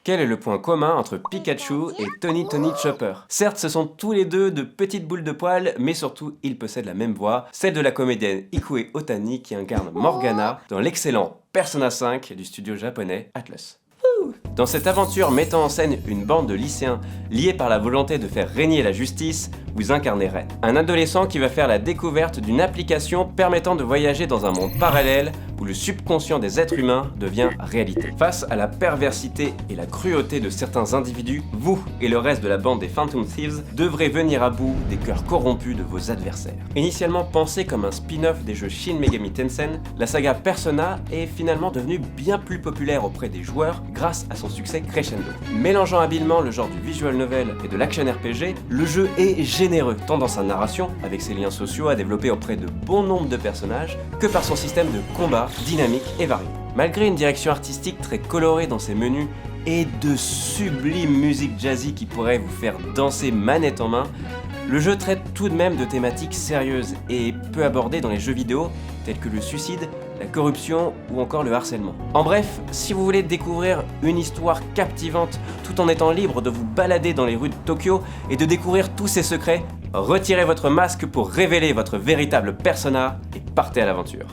Quel est le point commun entre Pikachu et Tony Chopper? Certes, ce sont tous les deux de petites boules de poils, mais surtout, ils possèdent la même voix, celle de la comédienne Ikue Otani qui incarne Morgana dans l'excellent Persona 5 du studio japonais Atlus. Dans cette aventure mettant en scène une bande de lycéens liés par la volonté de faire régner la justice, vous incarnez Ren, un adolescent qui va faire la découverte d'une application permettant de voyager dans un monde parallèle où le subconscient des êtres humains devient réalité. Face à la perversité et la cruauté de certains individus, vous et le reste de la bande des Phantom Thieves devrez venir à bout des cœurs corrompus de vos adversaires. Initialement pensée comme un spin-off des jeux Shin Megami Tensei, la saga Persona est finalement devenue bien plus populaire auprès des joueurs grâce à son succès crescendo. Mélangeant habilement le genre du visual novel et de l'action RPG, le jeu est généreux tant dans sa narration, avec ses liens sociaux à développer auprès de bon nombre de personnages, que par son système de combat dynamique et varié. Malgré une direction artistique très colorée dans ses menus et de sublimes musiques jazzy qui pourraient vous faire danser manette en main, le jeu traite tout de même de thématiques sérieuses et peu abordées dans les jeux vidéo tels que le suicide, la corruption ou encore le harcèlement. En bref, si vous voulez découvrir une histoire captivante tout en étant libre de vous balader dans les rues de Tokyo et de découvrir tous ses secrets, retirez votre masque pour révéler votre véritable persona et partez à l'aventure.